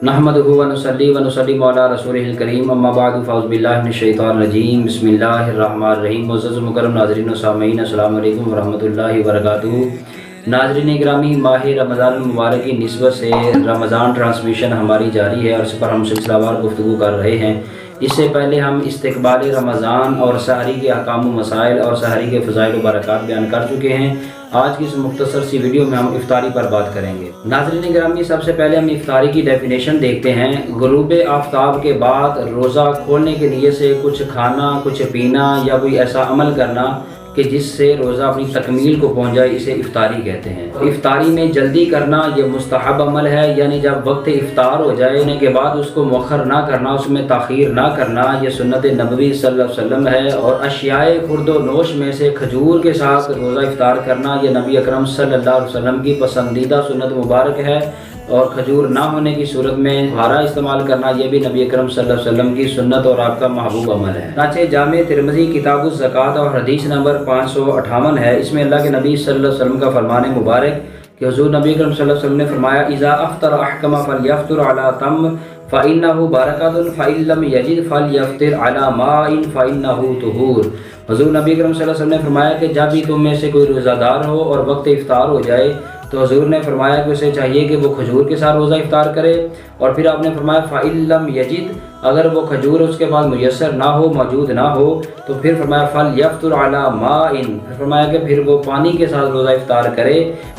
नहमदुहु व नुसल्ली व नुसल्लिमु अला रसूलिहिल करीम अम्मा बअदु फ़अऊज़ु बिल्लाहि मिनश शैतानिर रजीम बिस्मिल्लाहिर रहमानिर रहीम। मुअज़्ज़ज़ मुकर्रम नाज़रीन व सामीन अस्सलामु अलैकुम व रहमतुल्लाहि व बरकातुहू। नाज़रीन गिरामी, माह रमज़ान मुबारक की निस्बत से रमज़ान ट्रांसमिशन हमारी जारी है और इस पर हम सिलसिलावार गुफ्तगू कर रहे हैं। इससे पहले हम इस्तक़बाल रमज़ान और सहरी के अहकाम व मसाइल और सहरी के फ़ज़ाइल व बरक़ात बयान कर चुके हैं। आज की इस मुख्तसर सी वीडियो में हम इफ्तारी पर बात करेंगे। नाज़रीन गिरामी, सबसे पहले हम इफ्तारी की डेफिनेशन देखते हैं। गुरूब आफ्ताब के बाद रोज़ा खोलने के लिए से कुछ खाना, कुछ पीना या कोई ऐसा अमल करना कि जिससे रोज़ा अपनी तकमील को पहुंच जाए, इसे इफ्तारी कहते हैं। इफ्तारी में जल्दी करना ये मुस्तहब अमल है, यानी जब वक्त इफ्तार हो जाए के बाद उसको मुअख्खर ना करना, उसमें ताख़ीर ना करना, ये सुन्नत नबवी सल्लल्लाहु अलैहि वसल्लम है। और अशियाए खुर्दो नोश में से खजूर के साथ रोज़ा इफ्तार करना ये नबी अकरम सल्लल्लाहु अलैहि वसल्लम की पसंदीदा सुन्नत मुबारक है। और खजूर ना होने की सूरत में हारा इस्तेमाल करना ये भी नबी अकरम सल्लल्लाहु अलैहि वसल्लम की सुन्नत और आपका महबूब अमल है। चनांचे जामे तिरमिज़ी किताबुज़ ज़कात और हदीस नंबर 558 है। इसमें अल्लाह के नबी सल्लल्लाहु अलैहि वसल्लम का फरमान मुबारक कि हुज़ूर नबी अकरम सल्लल्लाहु अलैहि वसल्लम ने फरमाया, इज़ा अफ़्तर अहकमा फ़लयफ़्तिर अला तम्र फ़इन्नहु बरकतुन फ़इल्लम यजिद फ़लयफ़्तिर अला माइन फ़इन्नहु तुहूर। हुज़ूर नबी अकरम सल्लल्लाहु अलैहि वसल्लम ने फरमाया कि जब भी तुम में से कोई रोज़ादार हो और वक्त इफ्तार हो जाए तो हुज़ूर ने फरमाया कि उसे चाहिए कि वो खजूर के साथ रोज़ा इफ्तार करे। और फिर आपने फरमाया फ़इल्लम यजिद, अगर वो खजूर उसके पास मुयस्सर ना हो, मौजूद ना हो, तो फिर फरमाया फ़लयफ़्तिर अला माइन, फरमाया कि फिर वो पानी के साथ रोज़ा इफ्तार करे।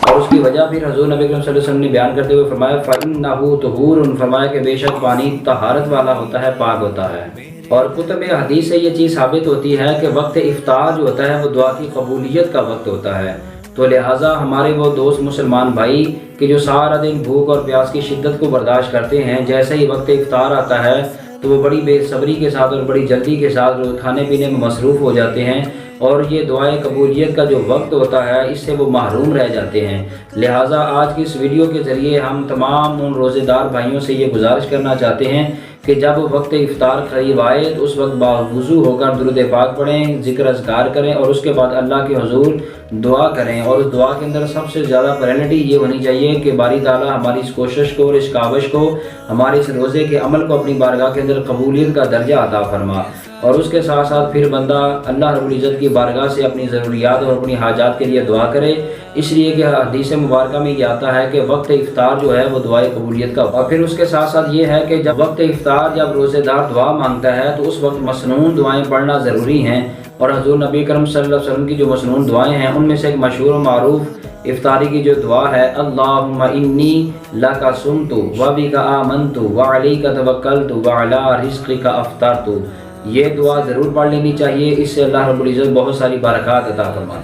और उसकी वजह फिर हुज़ूर नबी सल्लल्लाहु अलैहि वसल्लम ने बयान करते हुए फरमाया फ़इन्नहु तुहूरुन, फरमाया कि बेशक पानी तहारत वाला होता है, पाक होता है। और कुतुब हदीस से ये चीज़ साबित होती है कि वक्त इफ्तार जो होता है वो दुआ की कबूलियत का वक्त होता है। तो लिहाजा हमारे वो दोस्त मुसलमान भाई कि जो सारा दिन भूख और प्यास की शिद्दत को बर्दाश्त करते हैं, जैसे ही वक्त इफ्तार आता है तो वो बड़ी बेसब्री के साथ और बड़ी जल्दी के साथ खाने पीने में मसरूफ़ हो जाते हैं और ये दुआए कबूलियत का जो वक्त होता है इससे वो महरूम रह जाते हैं। लिहाजा आज की इस वीडियो के ज़रिए हम तमाम उन रोज़ेदार भाइयों से ये गुजारिश करना चाहते हैं कि जब वक्त इफ्तार करीब आए तो उस वक्त बावुज़ू होकर दुरूद पाक पढ़ें, ज़िक्र अज़कार करें और उसके बाद अल्लाह के हुज़ूर दुआ करें। और उस दुआ के अंदर सबसे ज़्यादा प्रायोरिटी ये होनी चाहिए कि बारी ताला हमारी इस कोशिश को और इस काविश को, हमारे इस रोज़े के अमल को अपनी बारगाह के अंदर कबूलियत का दर्जा अता फरमा। और उसके साथ साथ फिर बंदा अल्लाह रब्बुल इज़्ज़त की बारगाह से अपनी ज़रूरियात और अपनी हाजात के लिए दुआ करे, इसलिए कि हदीस मुबारक में ये आता है कि वक्त इफ्तार जो है वो दुआए कबूलियत का। और फिर उसके साथ साथ ये है कि जब वक्त इफ्तार जब रोज़ेदार दुआ मांगता है तो उस वक्त मसनून दुआएं पढ़ना ज़रूरी हैं। और हुज़ूर नबी करम सल्लल्लाहु अलैहि वसल्लम की जो मसनून दुआएं हैं उनमें से एक मशहूर मारूफ इफ्तारी की जो दुआ है, अल्लाहुम्मा इन्नी लका सुमतु व बिका आमनतु व अलैका तवक्कलतु व अला रिज़्क़िका अफ़्तरतु, ये दुआ ज़रूर पढ़ लेनी चाहिए। इससे अल्लाह रब्बुल इज़्ज़त बहुत सारी बरक़ात अता फरमाता है।